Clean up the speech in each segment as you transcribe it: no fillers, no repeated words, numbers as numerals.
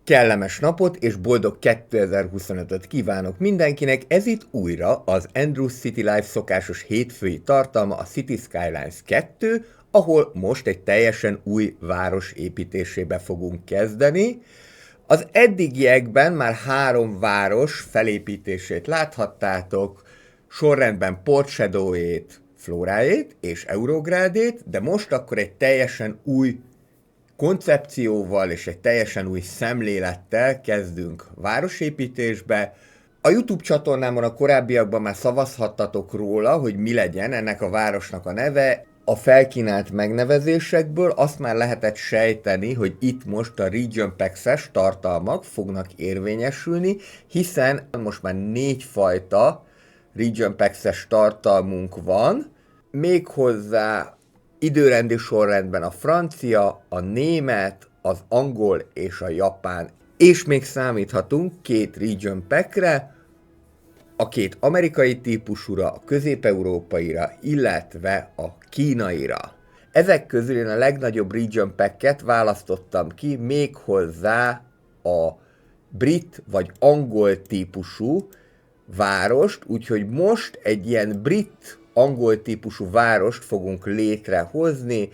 Kellemes napot és boldog 2025-öt kívánok mindenkinek, ez itt újra az Andrews City Life szokásos hétfői tartalma, a City Skylines 2, ahol most egy teljesen új város építésébe fogunk kezdeni. Az eddigiekben már 3 város felépítését láthattátok, sorrendben Port Shadowét, Floráét és Eurográdét, de most akkor egy teljesen új koncepcióval és egy teljesen új szemlélettel kezdünk városépítésbe. A YouTube csatornámon a korábbiakban már szavazhattatok róla, hogy mi legyen ennek a városnak a neve. A felkínált megnevezésekből azt már lehetett sejteni, hogy itt most a Region Packs-es tartalmak fognak érvényesülni, hiszen most már 4 fajta Region Packs-es tartalmunk van, méghozzá időrendi sorrendben a francia, a német, az angol és a japán. És még számíthatunk 2 Region Pack-re, a 2 amerikai típusúra, a közép-európaira, illetve a kínaira. Ezek közül én a legnagyobb Region Pack-et választottam ki, méghozzá a brit vagy angol típusú várost, úgyhogy most egy ilyen brit angol típusú várost fogunk létrehozni.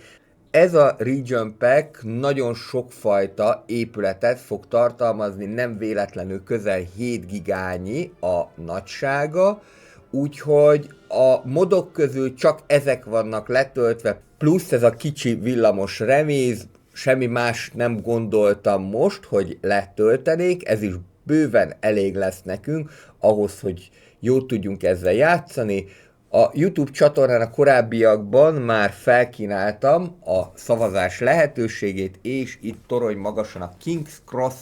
Ez a Region Pack nagyon sokfajta épületet fog tartalmazni, nem véletlenül közel 7 gigányi a nagysága, úgyhogy a modok közül csak ezek vannak letöltve, plusz ez a kicsi villamos reméz, semmi más nem gondoltam most, hogy letöltenék, ez is bőven elég lesz nekünk ahhoz, hogy jót tudjunk ezzel játszani. A YouTube csatornán a korábbiakban már felkínáltam a szavazás lehetőségét, és itt torony magasan a King's Cross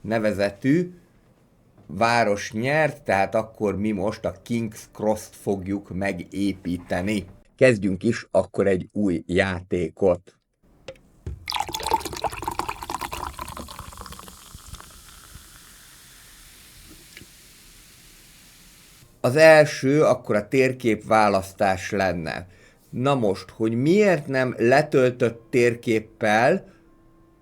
nevezetű város nyert, tehát akkor mi most a King's Cross-t fogjuk megépíteni. Kezdjünk is akkor egy új játékot. Az első akkor a térképválasztás lenne. Na most, hogy miért nem letöltött térképpel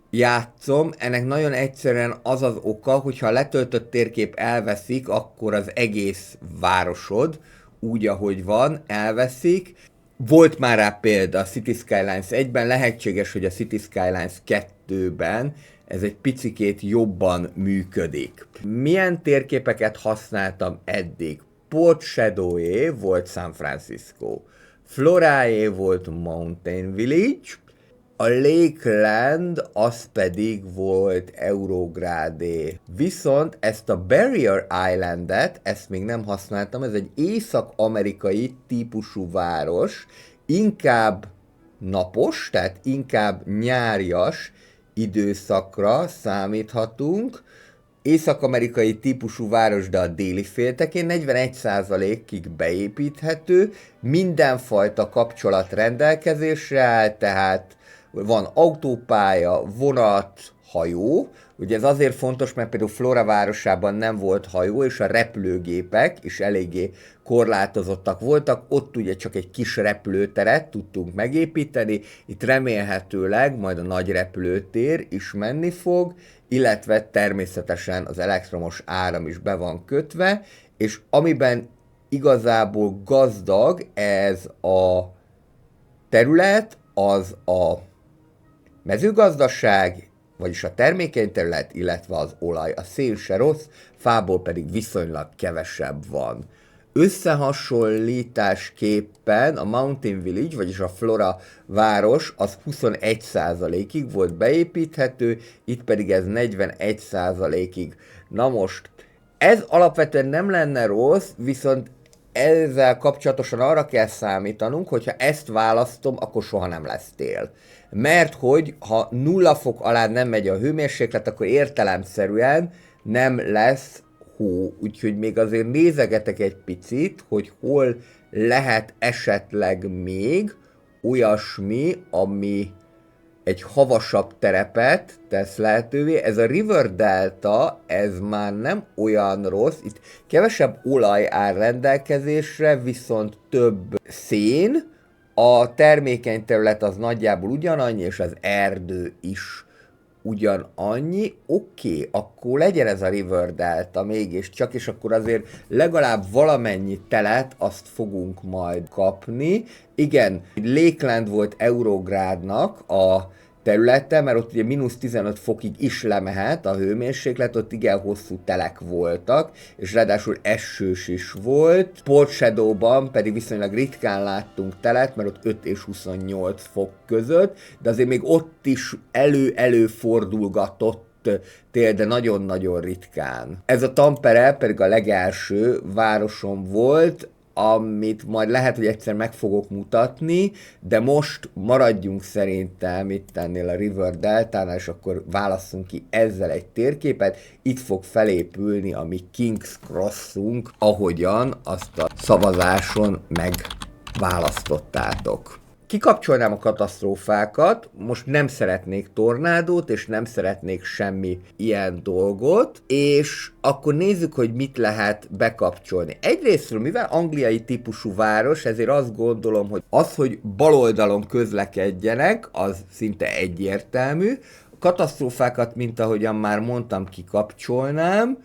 játszom, ennek nagyon egyszerűen az az oka, hogyha a letöltött térkép elveszik, akkor az egész városod, úgy ahogy van, elveszik. Volt már rá példa a City Skylines 1-ben, lehetséges, hogy a City Skylines 2-ben ez egy picikét jobban működik. Milyen térképeket használtam eddig? Port Shadowé volt San Francisco, Floráé volt Mountain Village, a Lakeland az pedig volt Eurográdé. Viszont ezt a Barrier Islandet, ezt még nem használtam, ez egy észak-amerikai típusú város, inkább napos, tehát inkább nyárias időszakra számíthatunk. Észak-amerikai típusú város, de a déli féltekén 41%-ig beépíthető, mindenfajta kapcsolat rendelkezésre áll, tehát van autópálya, vonat, hajó. Ugye ez azért fontos, mert például Flora városában nem volt hajó, és a repülőgépek is eléggé korlátozottak voltak, ott ugye csak egy kis repülőteret tudtunk megépíteni, itt remélhetőleg majd a nagy repülőtér is menni fog, illetve természetesen az elektromos áram is be van kötve, és amiben igazából gazdag ez a terület, az a mezőgazdaság, vagyis a termékeny terület, illetve az olaj. A szén se rossz, fából pedig viszonylag kevesebb van. Összehasonlításképpen a Mountain Village, vagyis a Flora város, az 21%-ig volt beépíthető, itt pedig ez 41%-ig. Na most, ez alapvetően nem lenne rossz, viszont ezzel kapcsolatosan arra kell számítanunk, hogyha ezt választom, akkor soha nem lesz tél. Mert hogy ha 0 fok alá nem megy a hőmérséklet, akkor értelemszerűen nem lesz hó. Úgyhogy még azért nézegetek egy picit, hogy hol lehet esetleg még olyasmi, ami egy havasabb terepet tesz lehetővé. Ez a River Delta, ez már nem olyan rossz, itt kevesebb olaj áll rendelkezésre, viszont több szén, a termékeny terület az nagyjából ugyanannyi, és az erdő is ugyanannyi, oké, akkor legyen ez a River Delta mégiscsak, és akkor azért legalább valamennyi telet azt fogunk majd kapni. Igen, Lakeland volt Eurográdnak a területe, mert ott ugye mínusz 15 fokig is lemehet a hőmérséklet, ott igen hosszú telek voltak, és ráadásul esős is volt. Port Shadowban pedig viszonylag ritkán láttunk telet, mert ott 5 és 28 fok között, de azért még ott is előfordulgatott tél, de nagyon-nagyon ritkán. Ez a Tampere pedig a legelső városom volt, amit majd lehet, hogy egyszer meg fogok mutatni, de most maradjunk szerintem itt ennél a River Deltánál, és akkor válasszunk ki ezzel egy térképet. Itt fog felépülni a mi King's Crossunk, ahogyan azt a szavazáson megválasztottátok. Kikapcsolnám a katasztrófákat, most nem szeretnék tornádót, és nem szeretnék semmi ilyen dolgot, és akkor nézzük, hogy mit lehet bekapcsolni. Egyrésztről, mivel angliai típusú város, ezért azt gondolom, hogy az, hogy baloldalon közlekedjenek, az szinte egyértelmű. A katasztrófákat, mint ahogyan már mondtam, kikapcsolnám.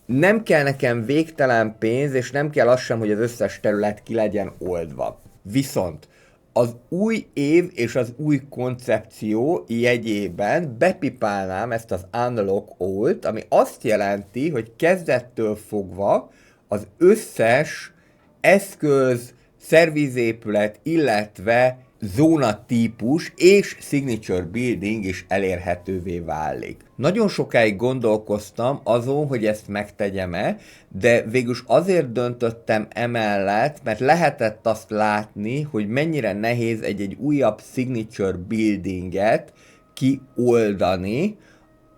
Nem kell nekem végtelen pénz, és nem kell az sem, hogy az összes terület ki legyen oldva. Viszont az új év és az új koncepció jegyében bepipálnám ezt az Unlock All-t, ami azt jelenti, hogy kezdettől fogva az összes eszköz, szervizépület, illetve zónatípus és signature building is elérhetővé válik. Nagyon sokáig gondolkoztam azon, hogy ezt megtegyem-e, de végülis azért döntöttem emellett, mert lehetett azt látni, hogy mennyire nehéz egy újabb signature buildinget kioldani,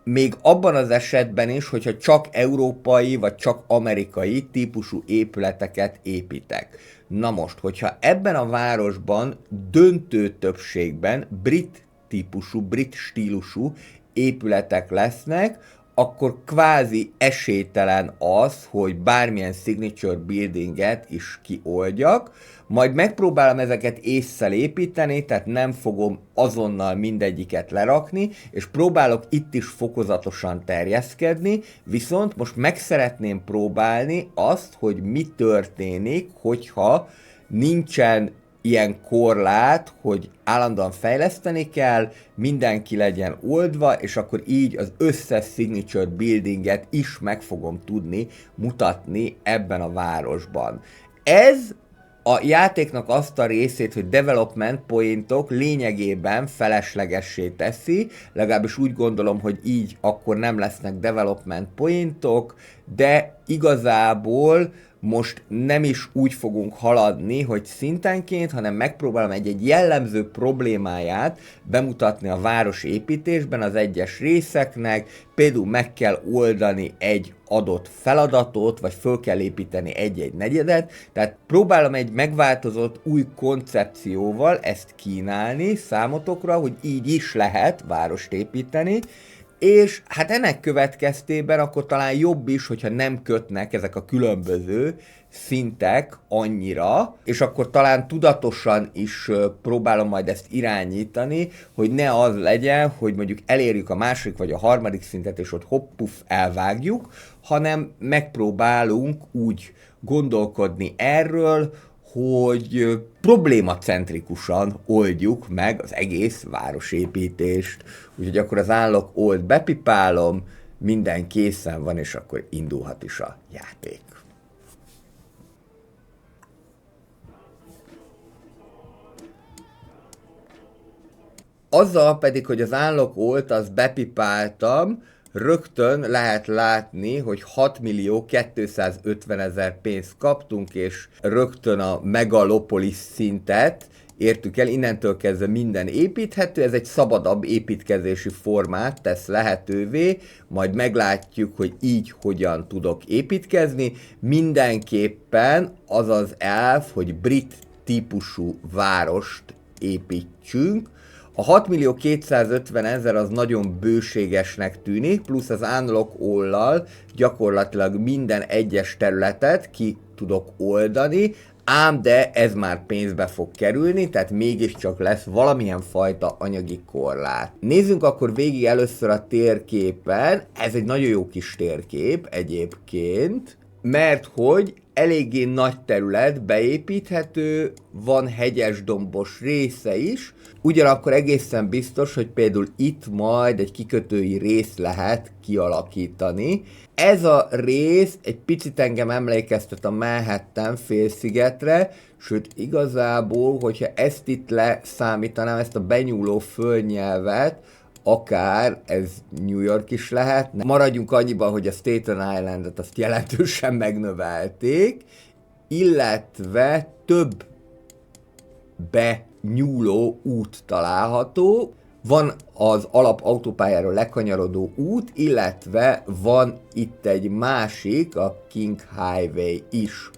még abban az esetben is, hogyha csak európai vagy csak amerikai típusú épületeket építek. Na most, hogyha ebben a városban döntő többségben brit típusú, brit stílusú épületek lesznek, akkor kvázi esélytelen az, hogy bármilyen signature buildinget is kioldjak, majd megpróbálom ezeket ésszel építeni, tehát nem fogom azonnal mindegyiket lerakni, és próbálok itt is fokozatosan terjeszkedni, viszont most meg szeretném próbálni azt, hogy mi történik, hogyha nincsen ilyen korlát, hogy állandóan fejleszteni kell, mindenki legyen oldva, és akkor így az összes signature buildinget is meg fogom tudni mutatni ebben a városban. Ez a játéknak azt a részét, hogy development pointok lényegében feleslegessé teszi, legalábbis úgy gondolom, hogy így akkor nem lesznek development pointok, de igazából most nem is úgy fogunk haladni, hogy szintenként, hanem megpróbálom egy jellemző problémáját bemutatni a városépítésben az egyes részeknek, például meg kell oldani egy adott feladatot, vagy föl kell építeni egy-egy negyedet, tehát próbálom egy megváltozott új koncepcióval ezt kínálni számotokra, hogy így is lehet várost építeni, és hát ennek következtében akkor talán jobb is, hogyha nem kötnek ezek a különböző szintek annyira, és akkor talán tudatosan is próbálom majd ezt irányítani, hogy ne az legyen, hogy mondjuk elérjük a második vagy a harmadik szintet, és ott hopp-puff elvágjuk, hanem megpróbálunk úgy gondolkodni erről, hogy problémacentrikusan oldjuk meg az egész városépítést. Úgyhogy akkor az Unlock All-t bepipálom, minden készen van, és akkor indulhat is a játék. Azzal pedig, hogy az Unlock All-t azt bepipáltam, rögtön lehet látni, hogy 6.250.000 pénzt kaptunk, és rögtön a Megalopolis szintet értük el, innentől kezdve minden építhető, ez egy szabadabb építkezési formát tesz lehetővé, majd meglátjuk, hogy így hogyan tudok építkezni. Mindenképpen az az elv, hogy brit típusú várost építsünk. A 6.250.000 az nagyon bőségesnek tűnik, plusz az Unlock All-lal gyakorlatilag minden egyes területet ki tudok oldani, ám de ez már pénzbe fog kerülni, tehát mégiscsak lesz valamilyen fajta anyagi korlát. Nézzünk akkor végig először a térképen, ez egy nagyon jó kis térkép egyébként, mert hogy eléggé nagy terület, beépíthető, van hegyes dombos része is, ugyanakkor egészen biztos, hogy például itt majd egy kikötői rész lehet kialakítani. Ez a rész egy picit engem emlékeztet a Manhattan félszigetre, sőt igazából, hogyha ezt itt leszámítanám, ezt a benyúló földnyelvet, akár ez New York is lehet. Maradjunk annyiban, hogy a Staten Islandet azt jelentősen megnövelték, illetve több benyúló út található. Van az alap autópályáról lekanyarodó út, illetve van itt egy másik, a King Highway is.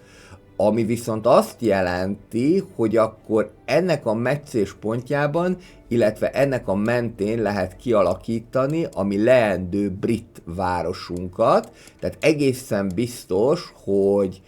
Ami viszont azt jelenti, hogy akkor ennek a meccéspontjában, illetve ennek a mentén lehet kialakítani a mi leendő brit városunkat. Tehát egészen biztos, hogy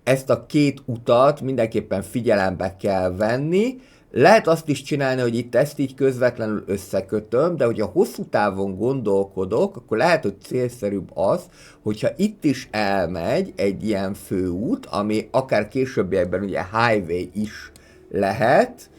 ezt a két utat mindenképpen figyelembe kell venni. Lehet azt is csinálni, hogy itt ezt így közvetlenül összekötöm, de hogyha hosszú távon gondolkodok, akkor lehet, hogy célszerűbb az, hogyha itt is elmegy egy ilyen főút, ami akár későbbiekben ugye highway is lehet.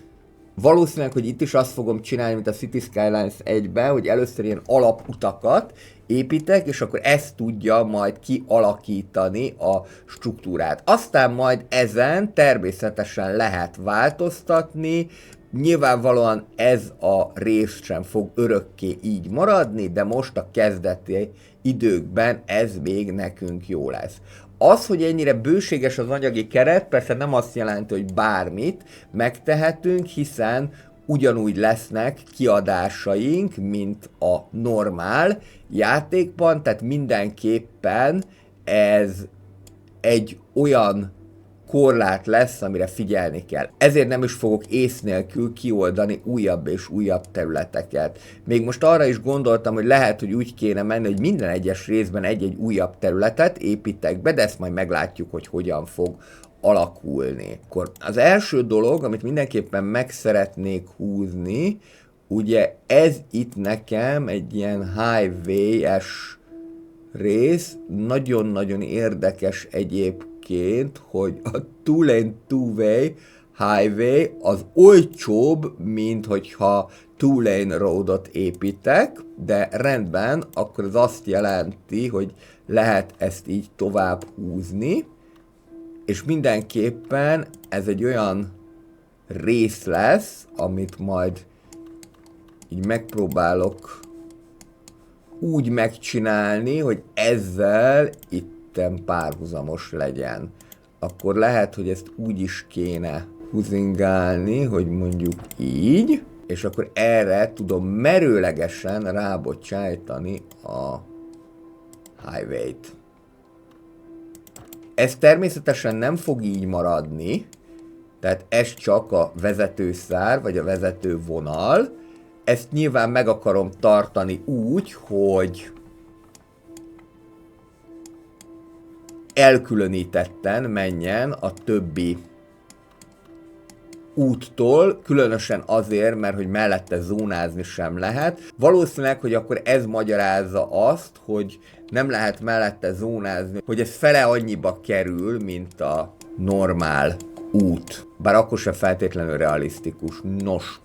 Valószínűleg, hogy itt is azt fogom csinálni, mint a City Skylines 1-ben, hogy először ilyen alaputakat építek, és akkor ezt tudja majd kialakítani a struktúrát. Aztán majd ezen természetesen lehet változtatni, nyilvánvalóan ez a rész sem fog örökké így maradni, de most a kezdeti időkben ez még nekünk jó lesz. Az, hogy ennyire bőséges az anyagi keret, persze nem azt jelenti, hogy bármit megtehetünk, hiszen ugyanúgy lesznek kiadásaink, mint a normál játékban, tehát mindenképpen ez egy olyan korlát lesz, amire figyelni kell. Ezért nem is fogok ész nélkül kioldani újabb és újabb területeket. Még most arra is gondoltam, hogy lehet, hogy úgy kéne menni, hogy minden egyes részben egy-egy újabb területet építek be, de ezt majd meglátjuk, hogy hogyan fog alakulni. Akkor az első dolog, amit mindenképpen meg szeretnék húzni, ugye ez itt nekem egy ilyen highway-es rész, nagyon-nagyon érdekes egyébként, hogy a two-lane two-way highway az olcsóbb, mint hogyha two-lane roadot építek, de rendben, akkor az azt jelenti, hogy lehet ezt így tovább húzni, és mindenképpen ez egy olyan rész lesz, amit majd így megpróbálok úgy megcsinálni, hogy ezzel itten párhuzamos legyen. Akkor lehet, hogy ezt úgy is kéne húzingálni, hogy mondjuk így, és akkor erre tudom merőlegesen rábocsájtani a highway-t. Ez természetesen nem fog így maradni, tehát ez csak a vezetőszár, vagy a vezetővonal. Ezt nyilván meg akarom tartani úgy, hogy elkülönítetten menjen a többi úttól, különösen azért, mert hogy mellette zónázni sem lehet. Valószínűleg, hogy akkor ez magyarázza azt, hogy nem lehet mellette zónázni, hogy ez fele annyiba kerül, mint a normál út. Bár akkor sem feltétlenül realisztikus. Nos,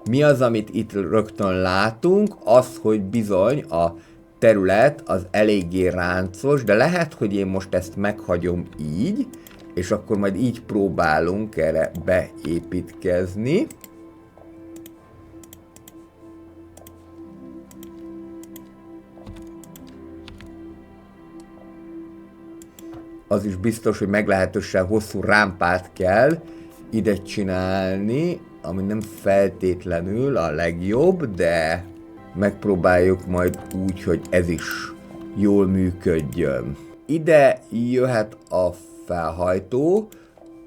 mi az, amit itt rögtön látunk? Az, hogy bizony a terület az eléggé ráncos, de lehet, hogy én most ezt meghagyom így, és akkor majd így próbálunk erre beépítkezni. Az is biztos, hogy meglehetősen hosszú rámpát kell ide csinálni, ami nem feltétlenül a legjobb, de megpróbáljuk majd úgy, hogy ez is jól működjön. Ide jöhet a felhajtó.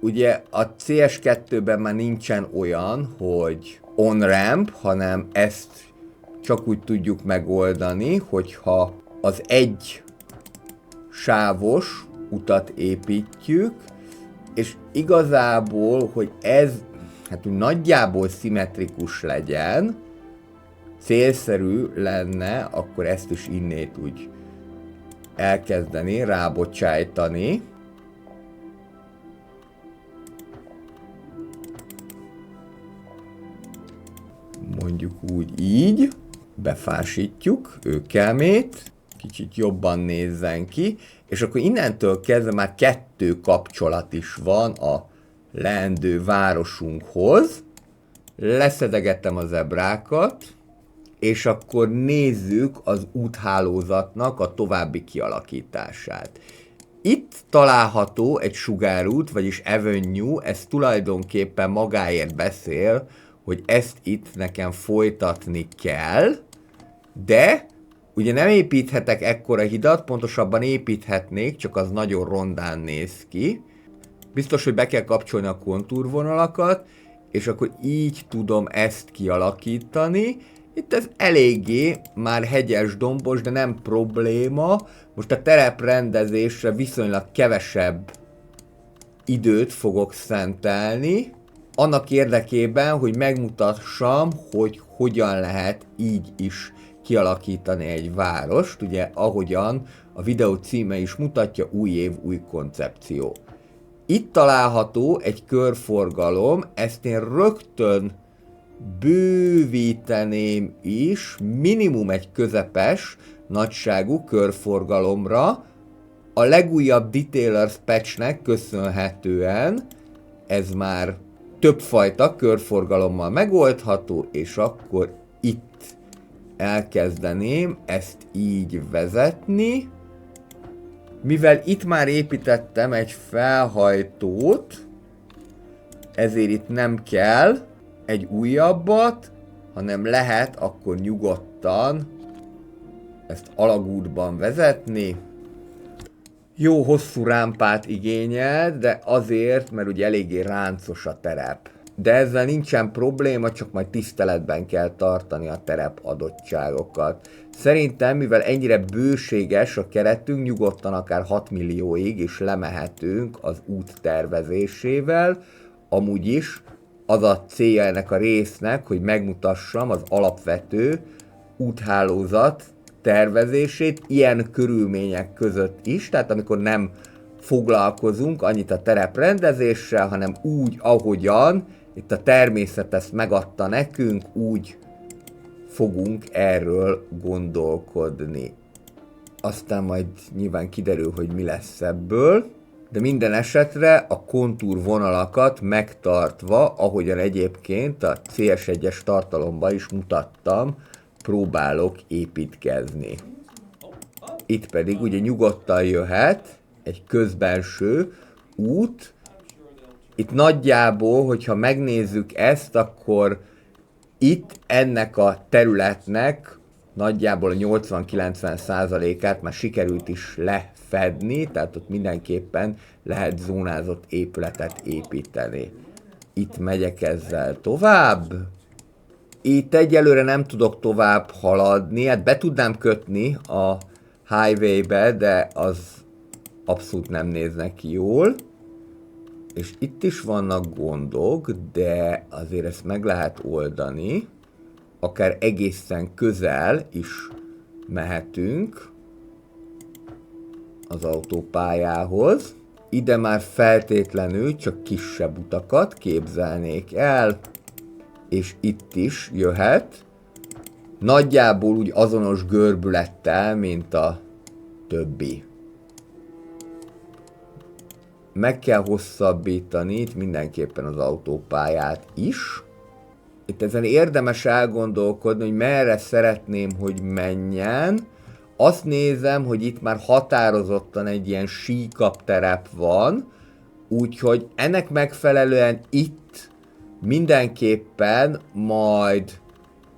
Ugye a CS2-ben már nincsen olyan, hogy on-ramp, hanem ezt csak úgy tudjuk megoldani, hogyha az egy sávos utat építjük, És igazából, hogy ez hát úgy nagyjából szimmetrikus legyen, célszerű lenne, akkor ezt is innét úgy elkezdeni, rábocsájtani. Mondjuk úgy így, befásítjuk őkelmét, kicsit jobban nézzen ki, és akkor innentől kezdve már 2 kapcsolat is van a leendő városunkhoz. Leszedegettem a zebrákat, és akkor nézzük az úthálózatnak a további kialakítását. Itt található egy sugárút, vagyis avenue, ez tulajdonképpen magáért beszél, hogy ezt itt nekem folytatni kell, de ugye nem építhetek ekkora hidat, pontosabban építhetnék, csak az nagyon rondán néz ki. Biztos, hogy be kell kapcsolni a kontúrvonalakat, és akkor így tudom ezt kialakítani. Itt ez eléggé már hegyes, dombos, de nem probléma. Most a tereprendezésre viszonylag kevesebb időt fogok szentelni, annak érdekében, hogy megmutassam, hogy hogyan lehet így is kialakítani egy várost. Ugye, ahogyan a videó címe is mutatja, új év, új koncepció. Itt található egy körforgalom, ezt én rögtön bővíteném is, minimum egy közepes nagyságú körforgalomra. A legújabb Detailers patchnek köszönhetően ez már többfajta körforgalommal megoldható, és akkor itt elkezdeném ezt így vezetni. Mivel itt már építettem egy felhajtót, ezért itt nem kell egy újabbat, hanem lehet akkor nyugodtan ezt alagútban vezetni. Jó hosszú rámpát igényel, de azért, mert ugye eléggé ráncos a terep. De ezzel nincsen probléma, csak majd tiszteletben kell tartani a terep adottságokat. Szerintem, mivel ennyire bőséges a keretünk, nyugodtan akár 6 millióig is lemehetünk az út tervezésével. Amúgy is az a célja ennek a résznek, hogy megmutassam az alapvető úthálózat tervezését ilyen körülmények között is, tehát amikor nem foglalkozunk annyit a tereprendezéssel, hanem úgy, ahogyan itt a természet ezt megadta nekünk, úgy fogunk erről gondolkodni. Aztán majd nyilván kiderül, hogy mi lesz ebből, de minden esetre a kontúrvonalakat megtartva, ahogyan egyébként a CS1-es tartalomban is mutattam, próbálok építkezni. Itt pedig ugye nyugodtan jöhet egy közbenső út. Itt nagyjából, hogyha megnézzük ezt, akkor itt ennek a területnek nagyjából a 80-90%-át már sikerült is lefedni, tehát ott mindenképpen lehet zónázott épületet építeni. Itt megyek ezzel tovább. Itt egyelőre nem tudok tovább haladni, hát be tudnám kötni a highway-be, de az abszolút nem néznek ki jól. És itt is vannak gondok, de azért ezt meg lehet oldani. Akár egészen közel is mehetünk az autópályához. Ide már feltétlenül csak kisebb utakat képzelnék el, és itt is jöhet. Nagyjából úgy azonos görbülettel, mint a többi. Meg kell hosszabbítani itt mindenképpen az autópályát is. Itt ezen érdemes elgondolkodni, hogy merre szeretném, hogy menjen. Azt nézem, hogy itt már határozottan egy ilyen síkabb terep van, úgyhogy ennek megfelelően itt mindenképpen majd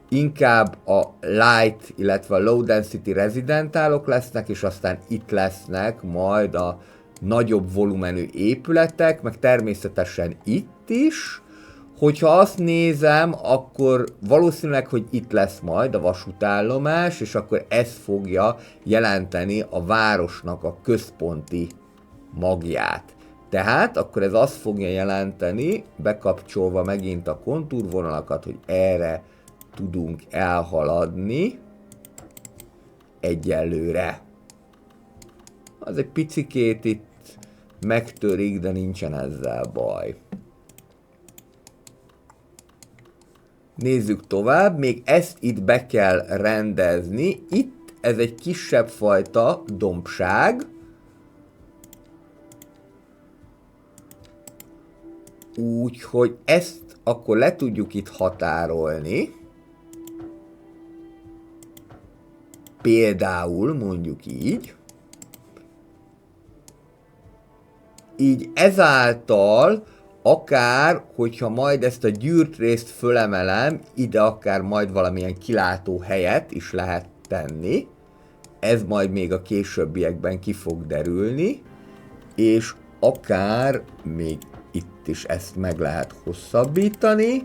inkább a light, illetve a low density rezidentálok lesznek, és aztán itt lesznek majd a nagyobb volumenű épületek, meg természetesen itt is. Hogyha azt nézem, akkor valószínűleg, hogy itt lesz majd a vasútállomás, és akkor ez fogja jelenteni a városnak a központi magját. Tehát akkor ez azt fogja jelenteni, bekapcsolva megint a kontúrvonalakat, hogy erre tudunk elhaladni egyelőre. Az egy picikét itt megtörik, de nincsen ezzel baj. Nézzük tovább, még ezt itt be kell rendezni. Itt ez egy kisebb fajta dombság. Úgyhogy ezt akkor le tudjuk itt határolni. Például mondjuk így. Így ezáltal akár, hogyha majd ezt a gyűrt részt fölemelem, ide akár majd valamilyen kilátó helyet is lehet tenni. Ez majd még a későbbiekben ki fog derülni. És akár még itt is ezt meg lehet hosszabbítani.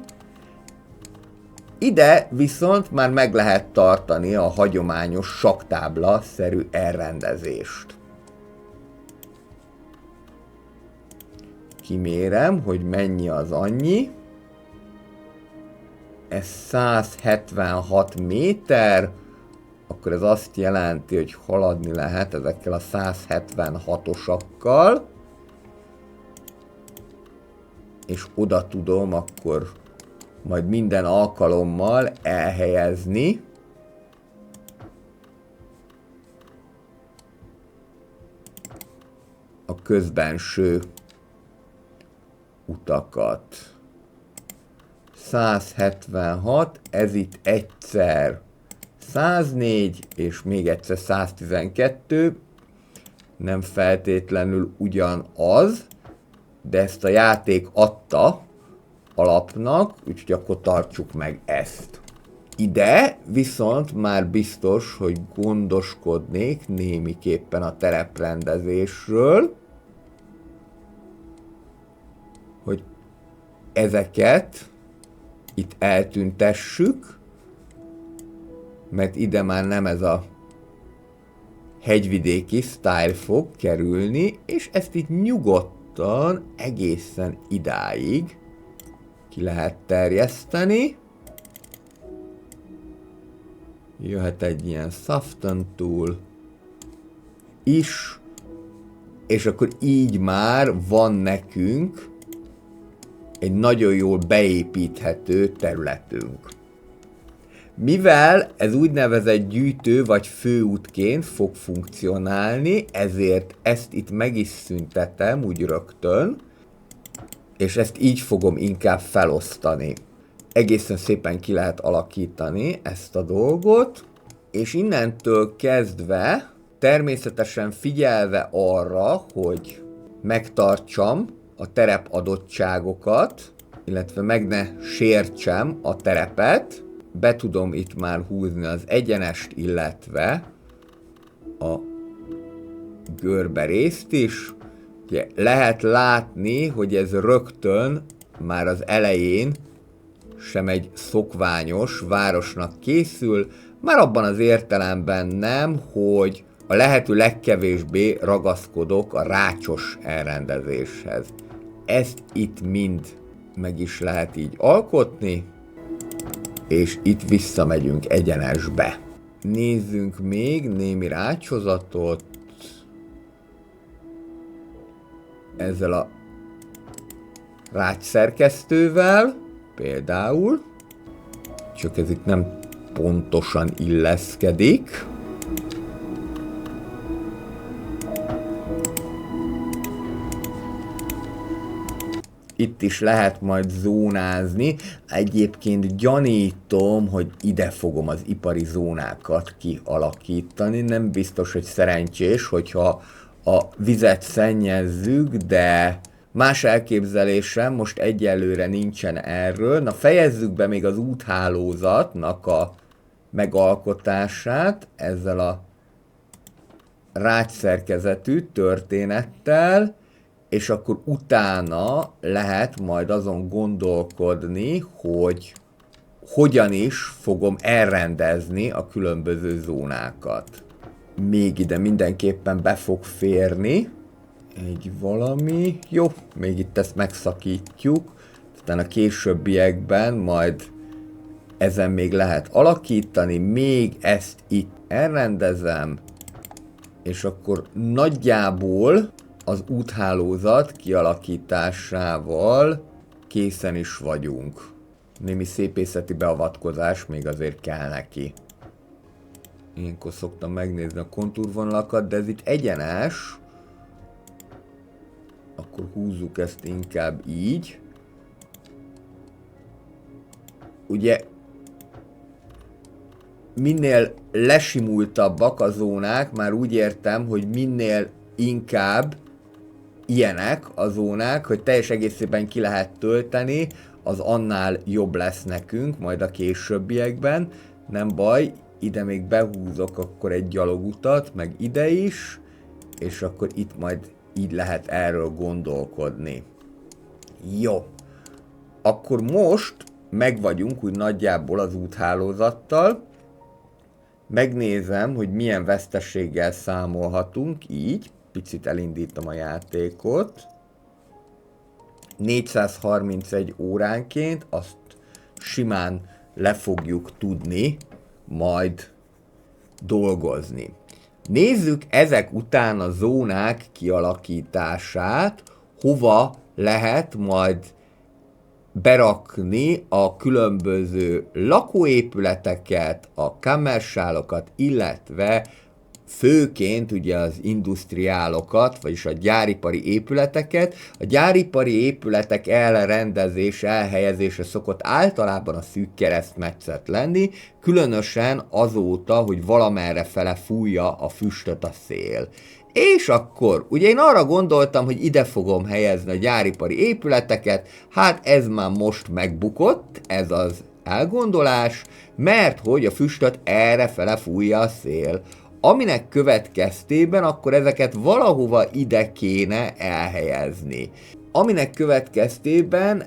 Ide viszont már meg lehet tartani a hagyományos sakktábla-szerű elrendezést. Kimérem, hogy mennyi az annyi. Ez 176 méter, akkor ez azt jelenti, hogy haladni lehet ezekkel a 176-osakkal. És oda tudom akkor majd minden alkalommal elhelyezni a közbenső utakat. 176, ez itt egyszer 104, és még egyszer 112, nem feltétlenül ugyanaz, de ezt a játék adta alapnak, úgyhogy akkor tartsuk meg ezt. Ide viszont már biztos, hogy gondoskodnék némiképpen a tereprendezésről, hogy ezeket itt eltüntessük, mert ide már nem ez a hegyvidéki style fog kerülni, és ezt itt nyugodtan egészen idáig ki lehet terjeszteni. Jöhet egy ilyen soften tool is, és akkor így már van nekünk egy nagyon jól beépíthető területünk. Mivel ez úgynevezett gyűjtő vagy főútként fog funkcionálni, ezért ezt itt meg is szüntetem úgy rögtön, és ezt így fogom inkább felosztani. Egészen szépen ki lehet alakítani ezt a dolgot, és innentől kezdve természetesen figyelve arra, hogy megtartsam a terep adottságokat, illetve meg ne sértsem a terepet, be tudom itt már húzni az egyenest, illetve a görbe részt is. Ugye lehet látni, hogy ez rögtön már az elején sem egy szokványos városnak készül, már abban az értelemben nem, hogy a lehető legkevésbé ragaszkodok a rácsos elrendezéshez. Ezt itt mind meg is lehet így alkotni, és itt visszamegyünk egyenesbe. Nézzünk még némi rácsozatot ezzel a rácsszerkesztővel, például, csak ez itt nem pontosan illeszkedik. Itt is lehet majd zónázni. Egyébként gyanítom, hogy ide fogom az ipari zónákat kialakítani. Nem biztos, hogy szerencsés, hogyha a vizet szennyezzük, de más elképzelésem most egyelőre nincsen erről. Na, fejezzük be még az úthálózatnak a megalkotását ezzel a rácsszerkezetű történettel, és akkor utána lehet majd azon gondolkodni, hogy hogyan is fogom elrendezni a különböző zónákat. Még ide mindenképpen be fog férni egy valami. Jó, még itt ezt megszakítjuk. Aztán a későbbiekben majd ezen még lehet alakítani. Még ezt itt elrendezem. És akkor nagyjából az úthálózat kialakításával készen is vagyunk. Némi szépészeti beavatkozás még azért kell neki. Ilyenkor szoktam megnézni a kontúrvonalakat, de ez itt egyenes. Akkor húzzuk ezt inkább így. Ugye minél lesimultabbak a zónák, már úgy értem, hogy minél inkább ilyenek a zónák, hogy teljes egészében ki lehet tölteni, az annál jobb lesz nekünk, majd a későbbiekben. Nem baj, ide még behúzok akkor egy gyalogutat, meg ide is, és akkor itt majd így lehet erről gondolkodni. Jó. Akkor most meg vagyunk úgy nagyjából az úthálózattal. Megnézem, hogy milyen veszteséggel számolhatunk, így. Picit elindítom a játékot. 431 óránként, azt simán le fogjuk tudni majd dolgozni. Nézzük ezek után a zónák kialakítását, hova lehet majd berakni a különböző lakóépületeket, a kammersálokat, illetve főként ugye az industriálokat, vagyis a gyáripari épületeket. A gyáripari épületek elrendezése, elhelyezése szokott általában a szűk keresztmetszet lenni, különösen azóta, hogy valamerre fele fújja a füstöt a szél. És akkor, ugye én arra gondoltam, hogy ide fogom helyezni a gyáripari épületeket, hát ez már most megbukott, ez az elgondolás, mert hogy a füstöt erre fele fújja a szél. Aminek következtében akkor ezeket valahova ide kéne elhelyezni. Aminek következtében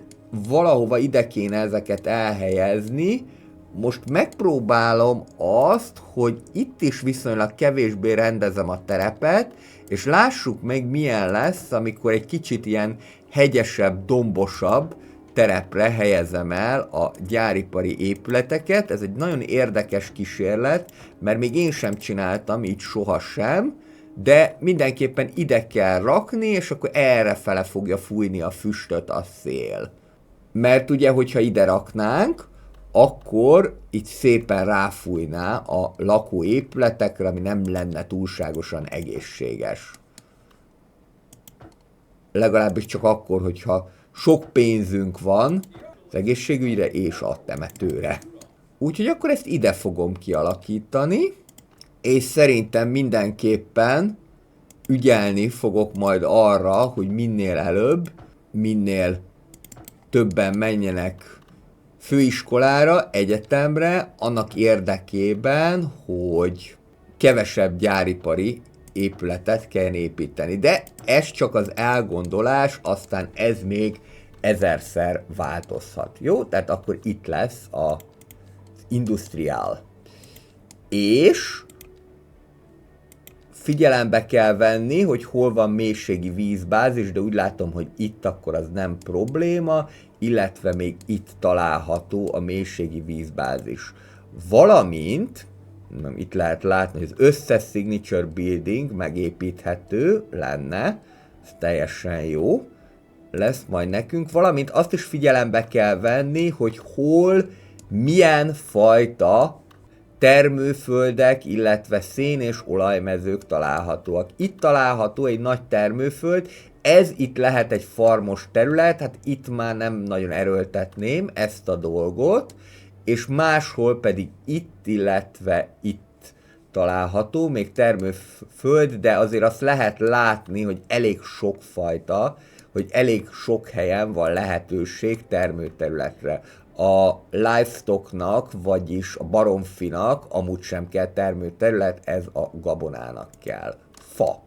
valahova ide kéne ezeket elhelyezni. Most megpróbálom azt, hogy itt is viszonylag kevésbé rendezem a terepet, és lássuk meg milyen lesz, amikor egy kicsit ilyen hegyesebb, dombosabb terepre helyezem el a gyáripari épületeket. Ez egy nagyon érdekes kísérlet, mert még én sem csináltam így sohasem, de mindenképpen ide kell rakni, és akkor errefele fogja fújni a füstöt a szél. Mert ugye, hogyha ide raknánk, akkor itt szépen ráfújná a lakóépületekre, ami nem lenne túlságosan egészséges. Legalábbis csak akkor, hogyha sok pénzünk van az egészségügyre és a temetőre. Úgyhogy akkor ezt ide fogom kialakítani, és szerintem mindenképpen ügyelni fogok majd arra, hogy minél előbb, minél többen menjenek főiskolára, egyetemre, annak érdekében, hogy kevesebb gyáripari épületet kell építeni. De ez csak az elgondolás, aztán ez még ezerszer változhat. Jó? Tehát akkor itt lesz az industriál. És figyelembe kell venni, hogy hol van mélységi vízbázis, de úgy látom, hogy itt akkor az nem probléma, illetve még itt található a mélységi vízbázis. Valamint, itt lehet látni, hogy az összes signature building megépíthető lenne, ez teljesen jó lesz majd nekünk, valamint azt is figyelembe kell venni, hogy hol milyen fajta termőföldek, illetve szén- és olajmezők találhatóak. Itt található egy nagy termőföld, ez itt lehet egy farmos terület, hát itt már nem nagyon erőltetném ezt a dolgot, és máshol pedig itt, illetve itt található, még termőföld, de azért azt lehet látni, hogy elég sok fajta, hogy elég sok helyen van lehetőség termőterületre. A livestocknak, vagyis a baromfinak amúgy sem kell termőterület, ez a gabonának kell. Fa.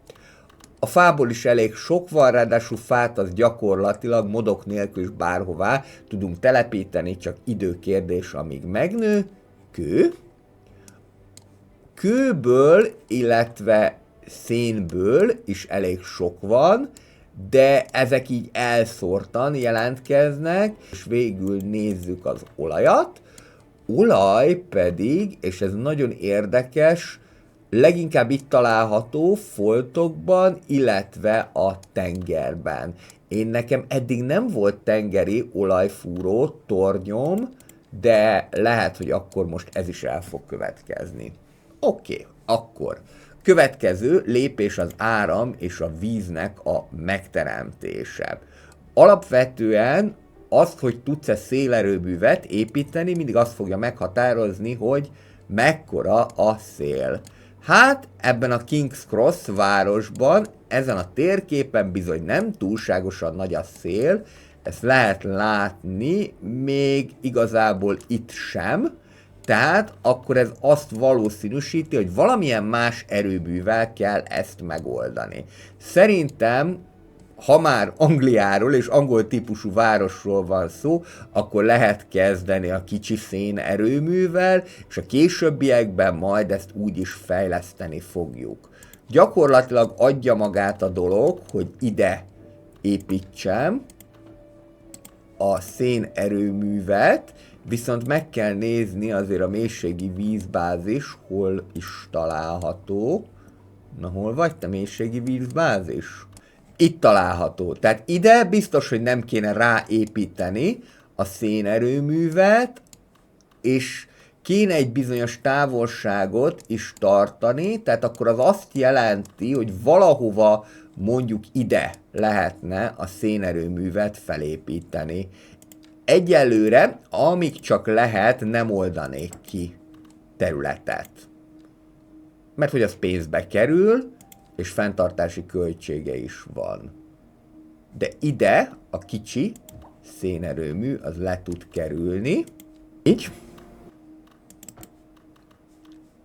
A fából is elég sok van, ráadásul fát az gyakorlatilag modok nélkül is bárhová tudunk telepíteni, csak időkérdés, amíg megnő. Kő. Kőből, illetve szénből is elég sok van, de ezek így elszórtan jelentkeznek, és végül nézzük az olajat. Olaj pedig, és ez nagyon érdekes, leginkább itt található foltokban, illetve a tengerben. Nekem eddig nem volt tengeri olajfúró tornyom, de lehet, hogy akkor most ez is el fog következni. Oké, akkor. Következő lépés az áram és a víznek a megteremtése. Alapvetően azt, hogy tudsz-e szélerőművet építeni, mindig azt fogja meghatározni, hogy mekkora a szél. Hát ebben a King's Cross városban, ezen a térképen bizony nem túlságosan nagy a szél, ezt lehet látni, még igazából itt sem, tehát akkor ez azt valószínűsíti, hogy valamilyen más erőművel kell ezt megoldani. Szerintem, ha már Angliáról és angol típusú városról van szó, akkor lehet kezdeni a kicsi szénerőművel, és a későbbiekben majd ezt úgy is fejleszteni fogjuk. Gyakorlatilag adja magát a dolog, hogy ide építsem a szénerőművet, viszont meg kell nézni azért a mélységi vízbázis, hol is található. Na, hol vagy te, mélységi vízbázis? Itt található. Tehát ide biztos, hogy nem kéne ráépíteni a szénerőművet, és kéne egy bizonyos távolságot is tartani, tehát akkor az azt jelenti, hogy valahova mondjuk ide lehetne a szénerőművet felépíteni. Egyelőre, amíg csak lehet, nem oldanék ki területet. Mert hogy az pénzbe kerül, és fenntartási költsége is van. De ide a kicsi szénerőmű az le tud kerülni. Így.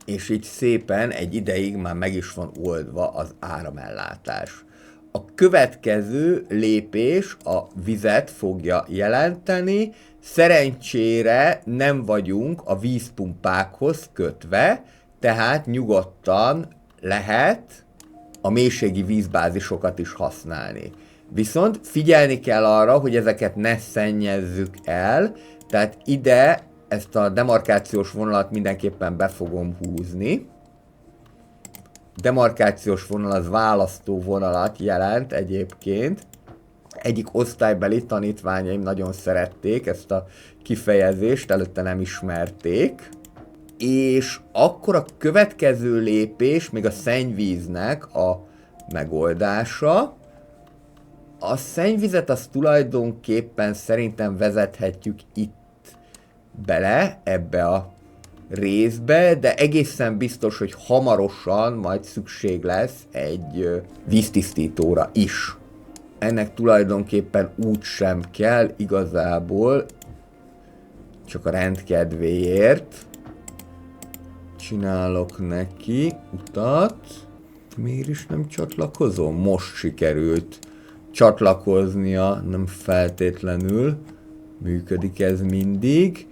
És így szépen egy ideig már meg is van oldva az áramellátás. A következő lépés a vizet fogja jelenteni. Szerencsére nem vagyunk a vízpumpákhoz kötve, tehát nyugodtan lehet a mélységi vízbázisokat is használni. Viszont figyelni kell arra, hogy ezeket ne szennyezzük el, tehát ide ezt a demarkációs vonalat mindenképpen be fogom húzni. Demarkációs vonal az választó vonalat jelent egyébként. Egyik osztálybeli tanítványaim nagyon szerették ezt a kifejezést, előtte nem ismerték. És akkor a következő lépés még a szennyvíznek a megoldása. A szennyvizet azt tulajdonképpen szerintem vezethetjük itt bele, ebbe a részbe, de egészen biztos, hogy hamarosan majd szükség lesz egy víztisztítóra is. Ennek tulajdonképpen úgy sem kell igazából, csak a rendkedvéért csinálok neki utat. Miért is nem csatlakozom? Most sikerült csatlakoznia, nem feltétlenül működik ez mindig,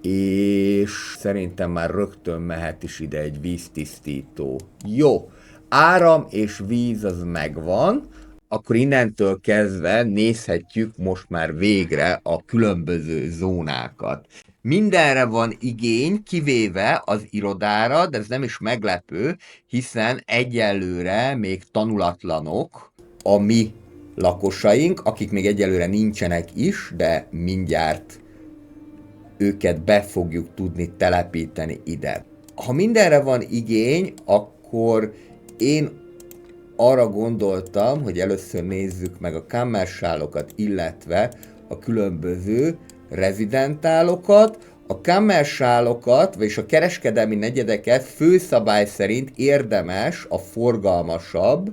és szerintem már rögtön mehet is ide egy víztisztító. Jó, áram és víz az megvan, akkor innentől kezdve nézhetjük most már végre a különböző zónákat. Mindenre van igény, kivéve az irodára, de ez nem is meglepő, hiszen egyelőre még tanulatlanok a mi lakosaink, akik még egyelőre nincsenek is, de mindjárt őket be fogjuk tudni telepíteni ide. Ha mindenre van igény, akkor én arra gondoltam, hogy először nézzük meg a kammersálokat, illetve a különböző rezidentálokat. A kammersálokat, vagyis a kereskedelmi negyedeket főszabály szerint érdemes a forgalmasabb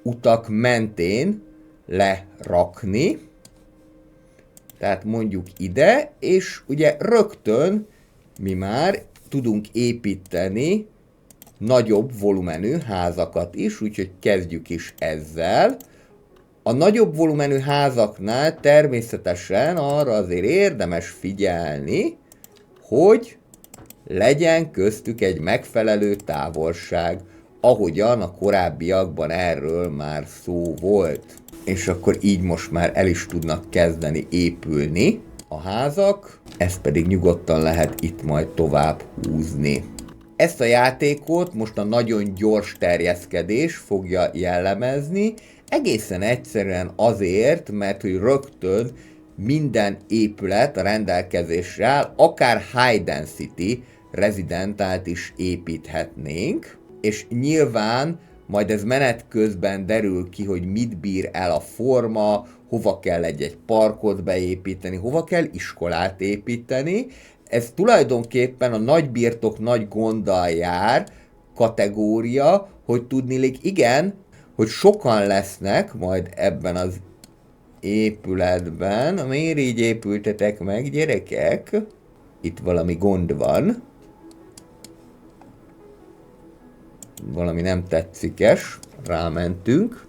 utak mentén lerakni. Tehát mondjuk ide, és ugye rögtön mi már tudunk építeni nagyobb volumenű házakat is, úgyhogy kezdjük is ezzel. A nagyobb volumenű házaknál természetesen arra azért érdemes figyelni, hogy legyen köztük egy megfelelő távolság. ahogyan a korábbiakban erről már szó volt. És akkor így most már el is tudnak kezdeni épülni a házak, ezt pedig nyugodtan lehet itt majd tovább húzni. Ezt a játékot most a nagyon gyors terjeszkedés fogja jellemezni, egészen egyszerűen azért, mert hogy rögtön minden épület a rendelkezésre áll, akár high density rezidentált is építhetnénk, és nyilván majd ez menet közben derül ki, hogy mit bír el a forma, hova kell egy parkot beépíteni, hova kell iskolát építeni. Ez tulajdonképpen a nagy birtok nagy gonddal jár kategória, hogy tudniillik igen, hogy sokan lesznek majd ebben az épületben. Miért így épültetek meg, gyerekek? Itt valami gond van. Valami nem tetszikes. Rámentünk.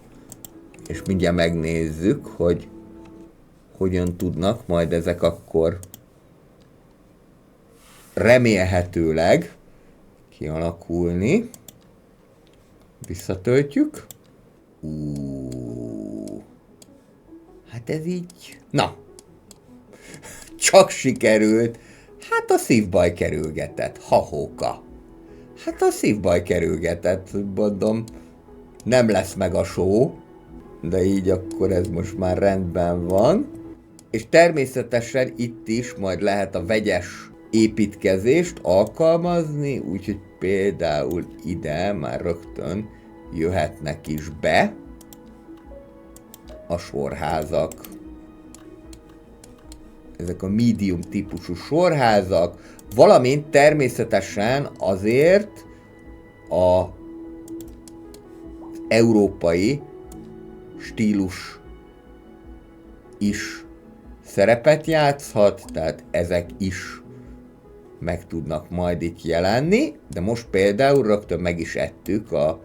És mindjárt megnézzük, hogy hogyan tudnak majd ezek akkor remélhetőleg kialakulni. Visszatöltjük. Hát ez így... Na! Csak sikerült. Hát a szívbaj kerülgetett. Hahóka. Hát a szívbaj kerülgetett. Mondom, nem lesz meg a show, de így akkor ez most már rendben van. És természetesen itt is majd lehet a vegyes építkezést alkalmazni, úgyhogy például ide már rögtön jöhetnek is be a sorházak. Ezek a medium típusú sorházak, valamint természetesen azért a európai stílus is szerepet játszhat, tehát ezek is meg tudnak majd itt jelenni, de most például rögtön meg is ettük a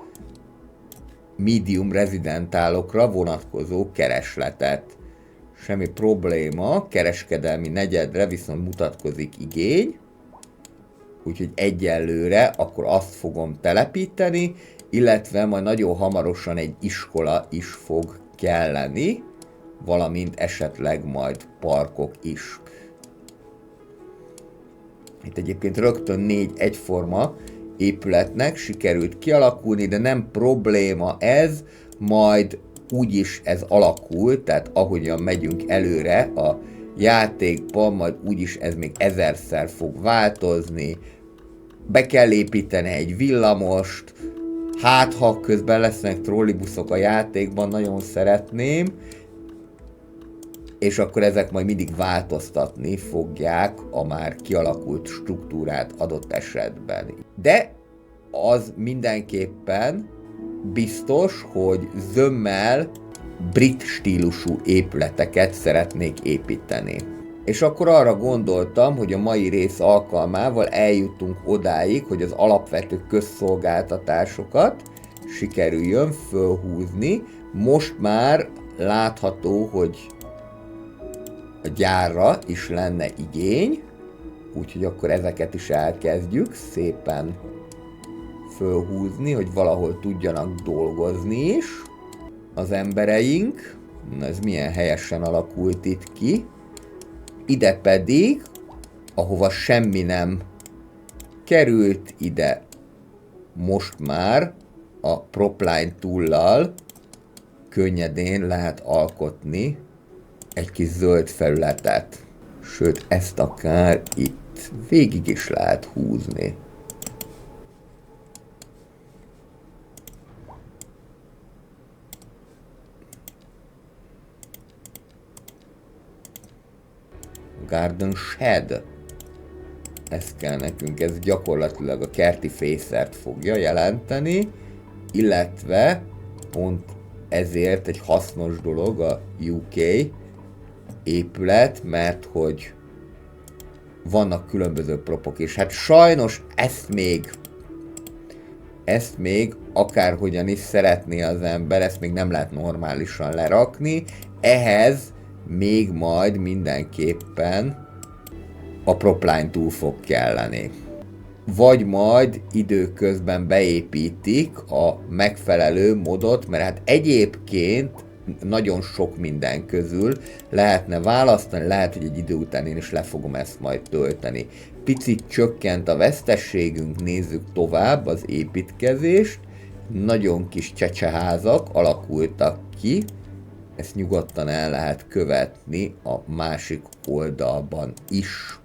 medium rezidentálokra vonatkozó keresletet. Semmi probléma, kereskedelmi negyedre viszont mutatkozik igény, úgyhogy egyelőre akkor azt fogom telepíteni, illetve majd nagyon hamarosan egy iskola is fog kelleni, valamint esetleg majd parkok is. Itt egyébként rögtön 4 egyforma épületnek sikerült kialakulni, de nem probléma ez, majd úgyis ez alakul, tehát ahogyan megyünk előre a játékban, majd úgyis ez még 1000-szer fog változni, be kell építeni egy villamost, hát ha közben lesznek trollibuszok a játékban, nagyon szeretném, és akkor ezek majd mindig változtatni fogják a már kialakult struktúrát adott esetben. De az mindenképpen biztos, hogy zömmel brit stílusú épületeket szeretnék építeni. És akkor arra gondoltam, hogy a mai rész alkalmával eljutunk odáig, hogy az alapvető közszolgáltatásokat sikerüljön fölhúzni. Most már látható, hogy a gyárra is lenne igény, úgyhogy akkor ezeket is elkezdjük szépen fölhúzni, hogy valahol tudjanak dolgozni is az embereink. Na, ez milyen helyesen alakult itt ki. Ide pedig, ahova semmi nem került, ide most már a Propline Tool-lal könnyedén lehet alkotni egy kis zöld felületet. Sőt, ezt akár itt végig is lehet húzni. Garden Shed. Ez kell nekünk, ez gyakorlatilag a kerti fészert fogja jelenteni, illetve pont ezért egy hasznos dolog a UK épület, mert hogy vannak különböző propok, és hát sajnos ezt még akárhogyan is szeretné az ember, ezt még nem lehet normálisan lerakni, ehhez még majd mindenképpen a Propline Tool fog kelleni. vagy majd időközben beépítik a megfelelő modot, mert hát egyébként nagyon sok minden közül lehetne választani, lehet, hogy egy idő után én is le fogom ezt majd tölteni. Picit csökkent a veszteségünk, nézzük tovább az építkezést. Nagyon kis csecseházak alakultak ki, ezt nyugodtan el lehet követni a másik oldalban is.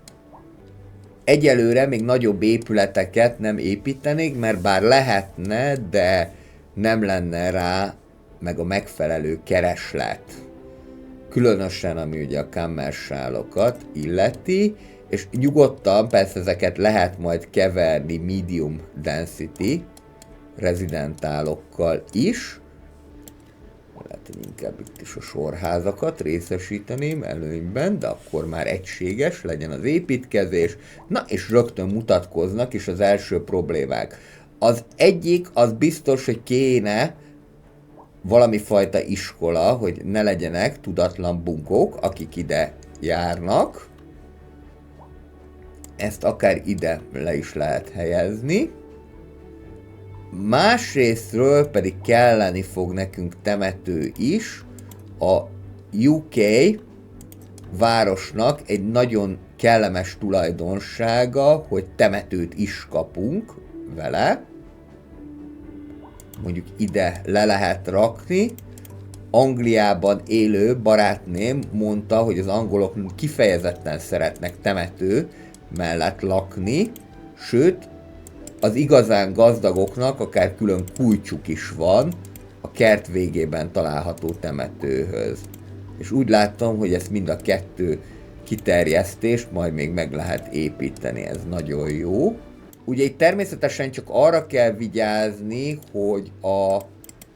Egyelőre még nagyobb épületeket nem építenék, mert bár lehetne, de nem lenne rá meg a megfelelő kereslet. Különösen, ami ugye a kammersálokat illeti, és nyugodtan persze ezeket lehet majd keverni medium density rezidentálokkal is. Lehet, hogy inkább itt is a sorházakat részesíteném előnyben, de akkor már egységes legyen az építkezés. Na, és rögtön mutatkoznak is az első problémák. Az egyik, az biztos, hogy kéne valami fajta iskola, hogy ne legyenek tudatlan bunkók, akik ide járnak. Ezt akár ide le is lehet helyezni. Másrésztről pedig kelleni fog nekünk temető is. A UK városnak egy nagyon kellemes tulajdonsága, hogy temetőt is kapunk vele. Mondjuk ide le lehet rakni. Angliában élő barátném mondta, hogy az angolok kifejezetten szeretnek temető mellett lakni, sőt, az igazán gazdagoknak akár külön kulcsuk is van a kert végében található temetőhöz. És úgy láttam, hogy ezt mind a kettő kiterjesztést majd még meg lehet építeni, ez nagyon jó. Ugye itt természetesen csak arra kell vigyázni, hogy a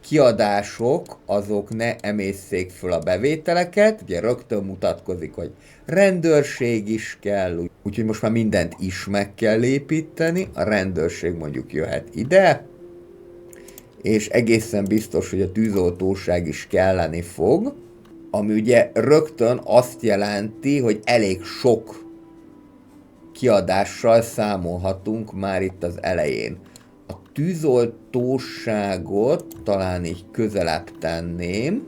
kiadások azok ne emészszék föl a bevételeket, ugye rögtön mutatkozik, hogy rendőrség is kell, úgyhogy most már mindent is meg kell építeni, a rendőrség mondjuk jöhet ide, és egészen biztos, hogy a tűzoltóság is kelleni fog, ami ugye rögtön azt jelenti, hogy elég sok kiadással számolhatunk már itt az elején. A tűzoltóságot talán így közelebb tenném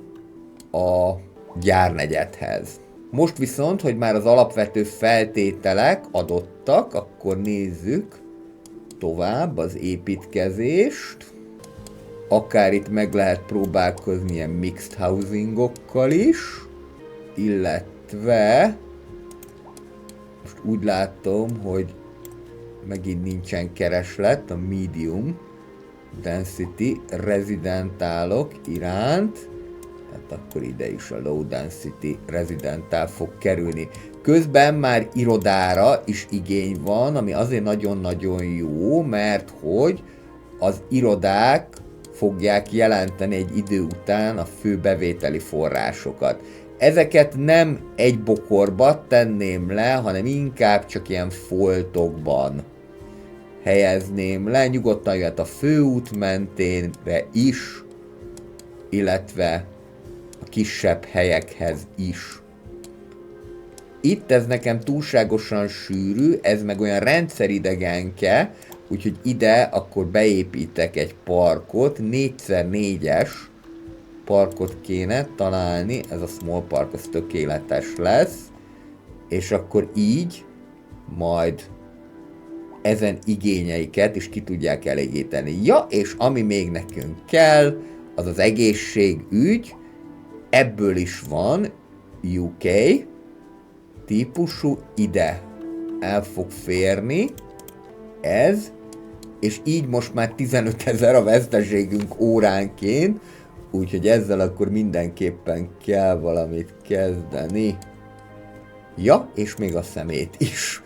a gyárnegyedhez. Most viszont, hogy már az alapvető feltételek adottak, akkor nézzük tovább az építkezést. Akár itt meg lehet próbálkozni ilyen mixed housingokkal is, illetve most úgy látom, hogy megint nincsen kereslet a medium density rezidentálok iránt, tehát akkor ide is a low density rezidentál fog kerülni. Közben már irodára is igény van, ami azért nagyon-nagyon jó, mert hogy az irodák fogják jelenteni egy idő után a fő bevételi forrásokat. Ezeket nem egy bokorba tenném le, hanem inkább csak ilyen foltokban helyezném le. Nyugodtan jöhet a főút menténre is, illetve a kisebb helyekhez is. Itt ez nekem túlságosan sűrű, ez meg olyan rendszeridegenke, úgyhogy ide akkor beépítek egy parkot, 4x4-es parkot kéne találni, ez a small park, az tökéletes lesz, és akkor így majd ezen igényeiket is ki tudják elégíteni. Ja, és ami még nekünk kell, az az egészségügy, ebből is van UK típusú, ide el fog férni ez, és így most már 15 000 a veszteségünk óránként, úgyhogy ezzel akkor mindenképpen kell valamit kezdeni. Ja, és még a szemét is.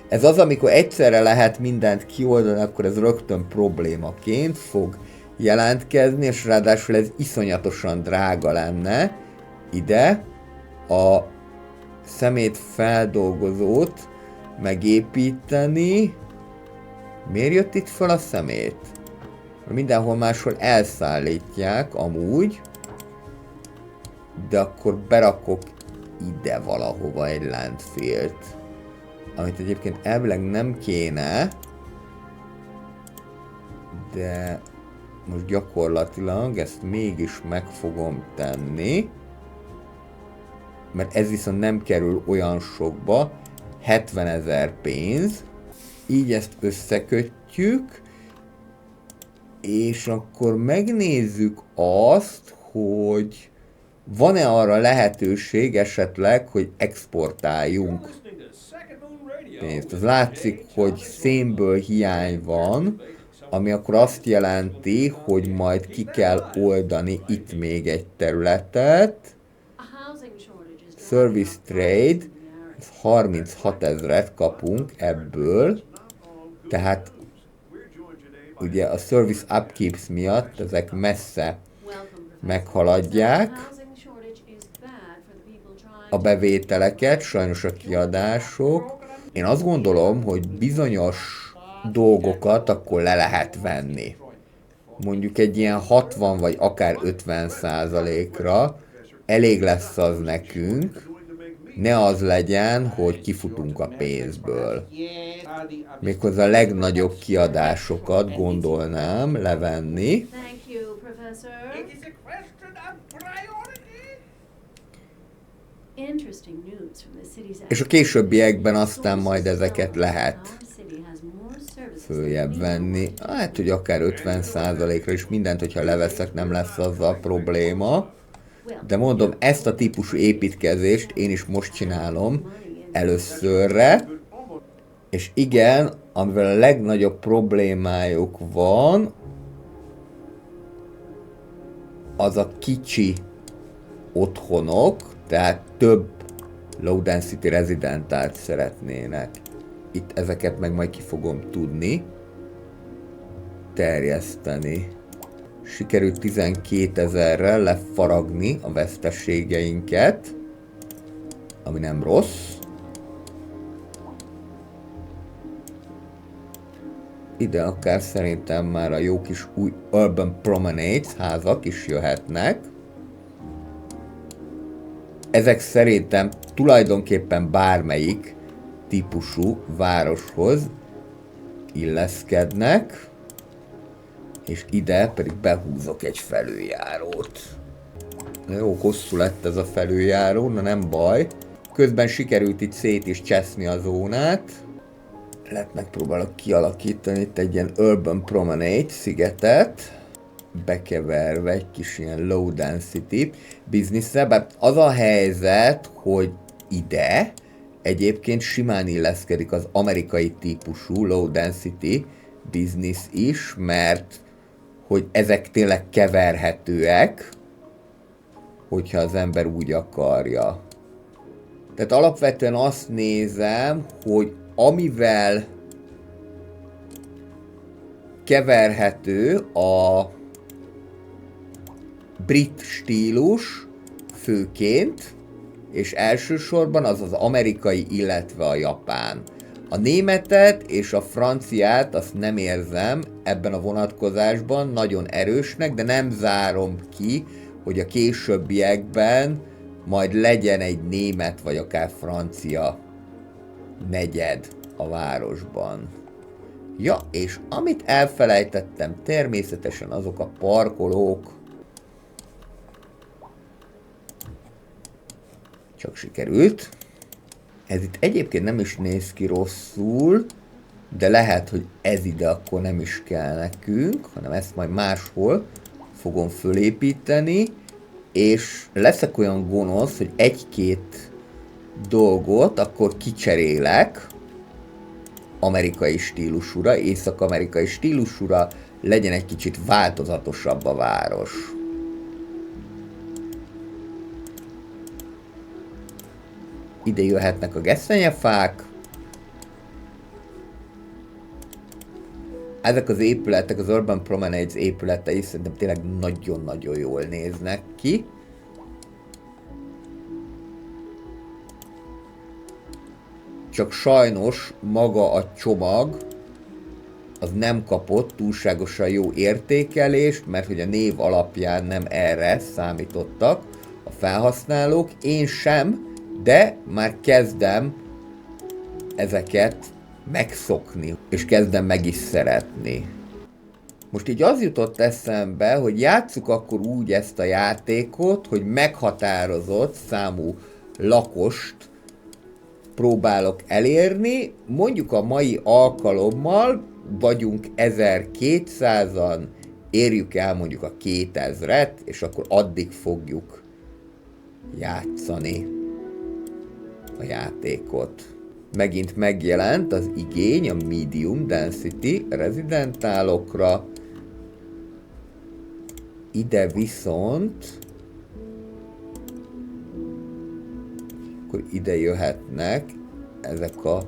Ez az, amikor egyszerre lehet mindent kioldani, akkor ez rögtön problémaként fog jelentkezni, és ráadásul ez iszonyatosan drága lenne. Ide a szemét feldolgozót megépíteni. Miért jött itt fel a szemét? Mindenhol máshol elszállítják amúgy, de akkor berakok ide valahova egy landfillt, amit egyébként elvileg nem kéne, de most gyakorlatilag ezt mégis meg fogom tenni, mert ez viszont nem kerül olyan sokba, 70 000 pénz, így ezt összekötjük, és akkor megnézzük azt, hogy van-e arra lehetőség esetleg, hogy exportáljunk pénzt. Az látszik, hogy szénből hiány van, ami akkor azt jelenti, hogy majd ki kell oldani itt még egy területet. Service Trade, 36 000 kapunk ebből, tehát ugye a Service Upkeeps miatt ezek messze meghaladják a bevételeket, sajnos a kiadások. Én azt gondolom, hogy bizonyos dolgokat akkor le lehet venni. Mondjuk egy ilyen 60 vagy akár 50%-ra elég lesz az nekünk, ne az legyen, hogy kifutunk a pénzből. Méghozzá a legnagyobb kiadásokat gondolnám levenni. És a későbbiekben aztán majd ezeket lehet följebb venni. Hát, hogy akár 50%-ra is mindent, hogyha leveszek, nem lesz azzal probléma. De mondom, ezt a típusú építkezést én is most csinálom előszörre. És igen, amivel a legnagyobb problémájuk van, az a kicsi otthonok, tehát több low density rezidentált szeretnének. Itt ezeket meg majd ki fogom tudni terjeszteni. Sikerült 12 000-rel lefaragni a veszteségeinket, ami nem rossz. Ide akár szerintem már a jó kis új Urban Promenades házak is jöhetnek. Ezek szerintem tulajdonképpen bármelyik típusú városhoz illeszkednek, és ide pedig behúzok egy felüljárót. Jó, hosszú lett ez a felüljáró, na nem baj. Közben sikerült itt szét is cseszni a zónát. Lehet megpróbálok kialakítani itt egy ilyen Urban Promenade szigetet, bekeverve egy kis ilyen low density bizniszre. Az a helyzet, hogy ide egyébként simán illeszkedik az amerikai típusú low density business is, mert hogy ezek tényleg keverhetőek, hogyha az ember úgy akarja. Tehát alapvetően azt nézem, hogy amivel keverhető a brit stílus főként, és elsősorban az az amerikai, illetve a japán. A németet és a franciát azt nem érzem ebben a vonatkozásban nagyon erősnek, de nem zárom ki, hogy a későbbiekben majd legyen egy német vagy akár francia negyed a városban. Ja, és amit elfelejtettem, természetesen azok a parkolók. Csak sikerült. Ez itt egyébként nem is néz ki rosszul, de lehet, hogy ez ide akkor nem is kell nekünk, hanem ezt majd máshol fogom fölépíteni, és leszek olyan gonosz, hogy egy-két dolgot akkor kicserélek amerikai stílusúra, észak-amerikai stílusúra, legyen egy kicsit változatosabb a város. Ide jöhetnek a gesztenyefák. Ezek az épületek, az Urban Promenades épületei szerintem tényleg nagyon-nagyon jól néznek ki. Csak sajnos maga a csomag az nem kapott túlságosan jó értékelést, mert hogy a név alapján nem erre számítottak a felhasználók. Én sem, de már kezdem ezeket megszokni, és kezdem meg is szeretni. Most így az jutott eszembe, hogy játsszuk akkor úgy ezt a játékot, hogy meghatározott számú lakost próbálok elérni, mondjuk a mai alkalommal vagyunk 1200-an, érjük el mondjuk a 2000-et, és akkor addig fogjuk játszani a játékot. Megint megjelent az igény a Medium Density rezidentálokra, ide viszont akkor ide jöhetnek ezek a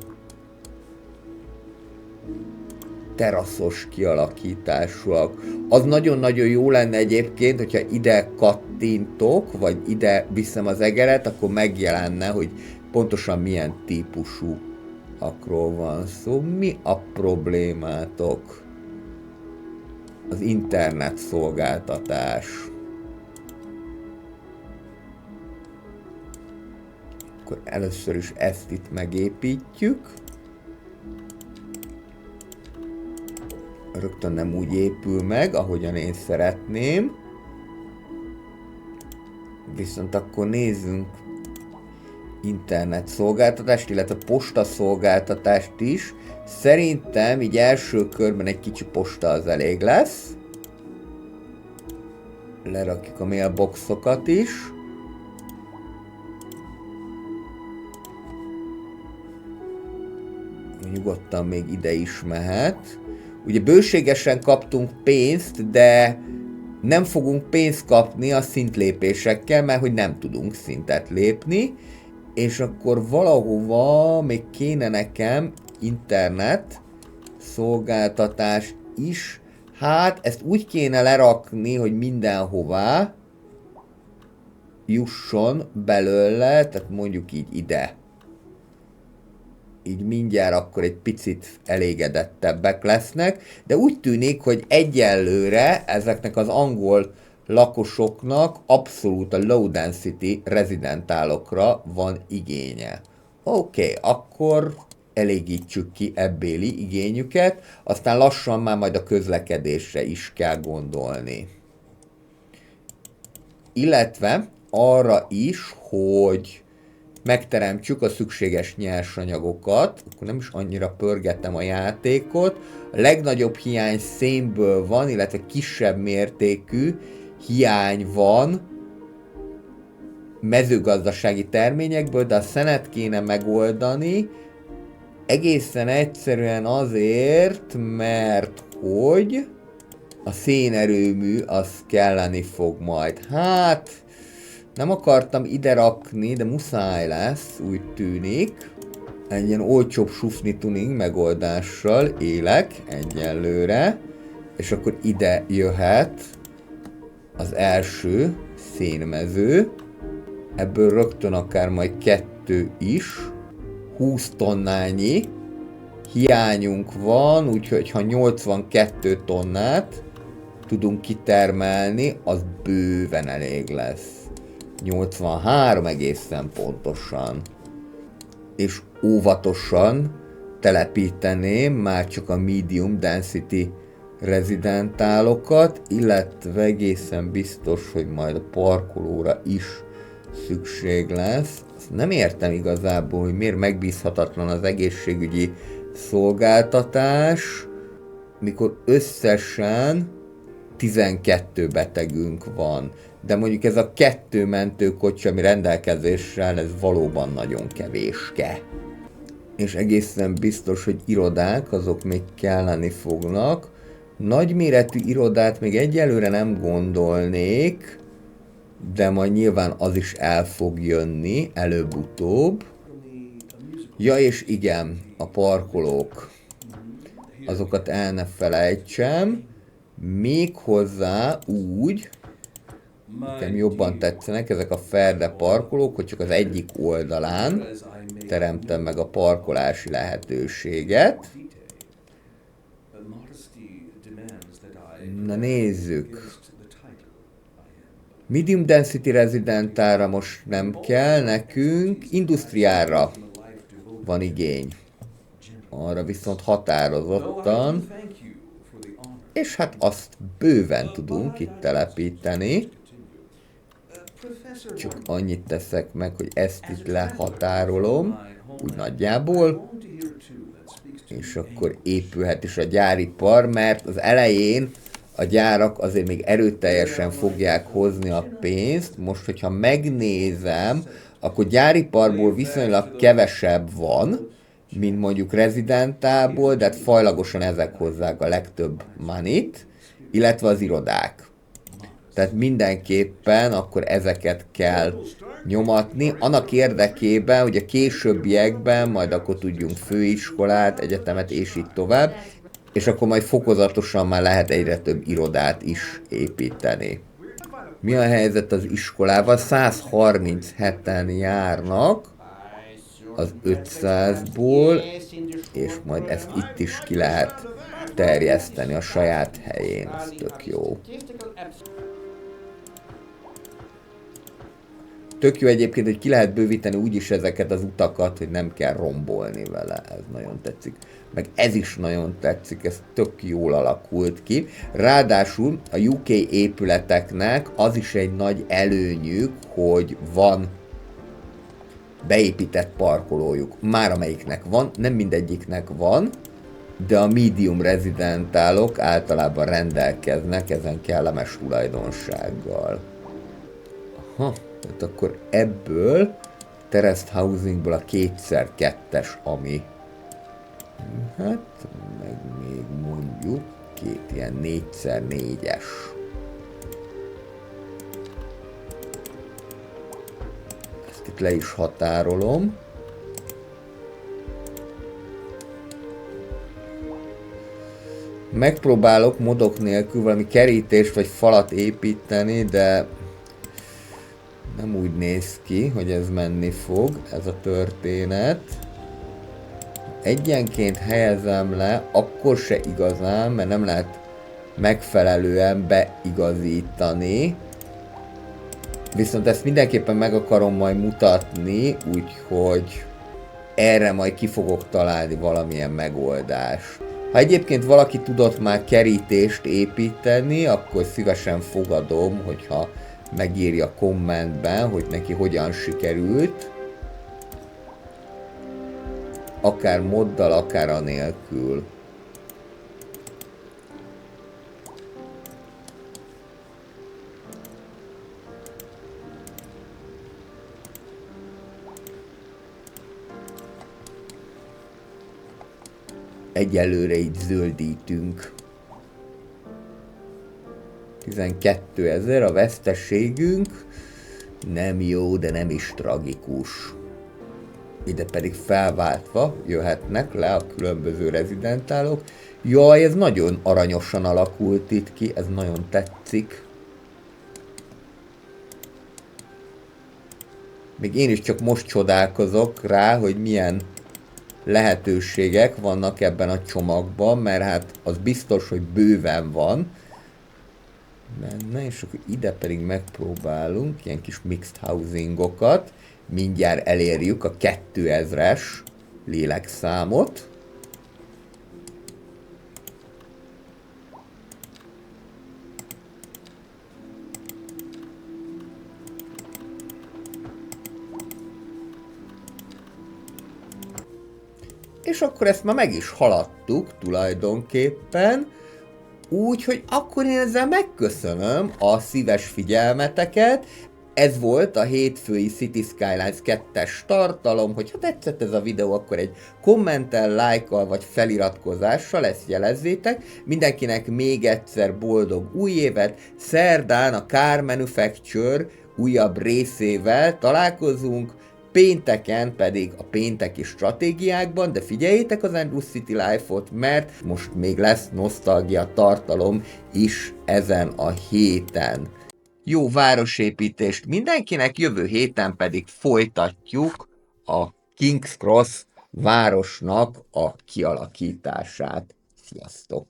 teraszos kialakításúak. Az nagyon-nagyon jó lenne egyébként, hogyha ide kattintok, vagy ide viszem az egeret, akkor megjelenne, hogy pontosan milyen típusú akról van szó. Mi a problémátok? Az internet szolgáltatás. Akkor először is ezt itt megépítjük. Rögtön nem úgy épül meg, ahogyan én szeretném. Viszont akkor nézzünk internet szolgáltatást, illetve posta szolgáltatást is. Szerintem így első körben egy kicsi posta az elég lesz. Lerakjuk a mailboxokat is. Nyugodtan még ide is mehet. Ugye bőségesen kaptunk pénzt, de nem fogunk pénzt kapni a szintlépésekkel, mert hogy nem tudunk szintet lépni, és akkor valahova még kéne nekem internet szolgáltatás is. Hát ezt úgy kéne lerakni, hogy mindenhová jusson belőle, tehát mondjuk így ide. Így mindjárt akkor egy picit elégedettebbek lesznek, de úgy tűnik, hogy egyelőre ezeknek az angol lakosoknak abszolút a low density rezidentálokra van igénye. Oké, akkor elégítsük ki ebbéli igényüket, aztán lassan már majd a közlekedésre is kell gondolni. Illetve arra is, hogy megteremtsük a szükséges nyersanyagokat, akkor nem is annyira pörgetem a játékot. A legnagyobb hiány szénből van, illetve kisebb mértékű hiány van mezőgazdasági terményekből, de a szenet kéne megoldani, egészen egyszerűen azért, mert hogy a szénerőmű az kelleni fog majd. Hát nem akartam ide rakni, de muszáj lesz, úgy tűnik. Egy ilyen olcsóbb sufni tuning megoldással élek egyelőre, és akkor ide jöhet az első szénmező. Ebből rögtön akár majd 2 is. 20 tonnányi hiányunk van, úgyhogy ha 82 tonnát tudunk kitermelni, az bőven elég lesz. 83 egészen pontosan. És óvatosan telepíteném már csak a medium density rezidentálokat, illetve egészen biztos, hogy majd a parkolóra is szükség lesz. Azt nem értem igazából, hogy miért megbízhatatlan az egészségügyi szolgáltatás, mikor összesen 12 betegünk van. De mondjuk ez a 2 mentőkocsi, ami rendelkezéssel, ez valóban nagyon kevéske. És egészen biztos, hogy irodák, azok még kelleni fognak. Nagyméretű irodát még egyelőre nem gondolnék, de majd nyilván az is el fog jönni előbb-utóbb. Ja és igen, a parkolók. Azokat el ne felejtsem. Méghozzá úgy, nekem jobban tetszenek ezek a ferde parkolók, hogy csak az egyik oldalán teremtem meg a parkolási lehetőséget. Na nézzük. Medium density rezidentára most nem kell nekünk, industriára van igény. Arra viszont határozottan. És hát azt bőven tudunk itt telepíteni. Csak annyit teszek meg, hogy ezt itt lehatárolom, úgy nagyjából, és akkor épülhet is a gyáripar, mert az elején a gyárak azért még erőteljesen fogják hozni a pénzt. Most, hogyha megnézem, akkor gyáriparból viszonylag kevesebb van, mint mondjuk rezidentából, de hát fajlagosan ezek hozzák a legtöbb money-t, illetve az irodák. Tehát mindenképpen akkor ezeket kell nyomatni, annak érdekében, hogy a későbbiekben majd akkor tudjunk főiskolát, egyetemet és így tovább, és akkor majd fokozatosan már lehet egyre több irodát is építeni. Mi a helyzet az iskolával? 137-en járnak az 500-ból, és majd ezt itt is ki lehet terjeszteni a saját helyén, ez tök jó. Tök jó egyébként, hogy ki lehet bővíteni úgyis ezeket az utakat, hogy nem kell rombolni vele, ez nagyon tetszik. Meg ez is nagyon tetszik, ez tök jól alakult ki. Ráadásul a UK épületeknek az is egy nagy előnyük, hogy van beépített parkolójuk. Már amelyiknek van, nem mindegyiknek van, de a medium rezidentálok általában rendelkeznek ezen kellemes tulajdonsággal. Aha, tehát akkor ebből terraced housingból a 2x2-es, ami hát meg még mondjuk két ilyen 4x4-es. Ezt itt le is határolom. Megpróbálok modok nélkül valami kerítést vagy falat építeni, de nem úgy néz ki, hogy ez menni fog, ez a történet. Egyenként helyezem le, akkor se igazán, mert nem lehet megfelelően beigazítani. Viszont ezt mindenképpen meg akarom majd mutatni, úgyhogy erre majd ki fogok találni valamilyen megoldást. Ha egyébként valaki tudott már kerítést építeni, akkor szívesen fogadom, hogyha megírja kommentben, hogy neki hogyan sikerült. Akár moddal, akár anélkül. Egyelőre így zöldítünk. 12 000 a veszteségünk. Nem jó, de nem is tragikus. Ide pedig felváltva jöhetnek le a különböző rezidentálok. Jaj, ez nagyon aranyosan alakult itt ki, ez nagyon tetszik. Még én is csak most csodálkozok rá, hogy milyen lehetőségek vannak ebben a csomagban, mert hát az biztos, hogy bőven van benne, és akkor ide pedig megpróbálunk ilyen kis mixed housingokat, mindjárt elérjük a 2000-es lélekszámot. És akkor ezt már meg is haladtuk tulajdonképpen, úgyhogy akkor én ezzel megköszönöm a szíves figyelmeteket. Ez volt a hétfői City Skylines 2-es tartalom, hogyha tetszett ez a videó, akkor egy kommenttel, lájkkal vagy feliratkozással ezt jelezzétek. Mindenkinek még egyszer boldog új évet, szerdán a Car Manufacture újabb részével találkozunk, pénteken pedig a pénteki stratégiákban, de figyeljétek az Andrew City Life-ot, mert most még lesz nosztalgia tartalom is ezen a héten. Jó városépítést mindenkinek, jövő héten pedig folytatjuk a King's Cross városnak a kialakítását. Sziasztok!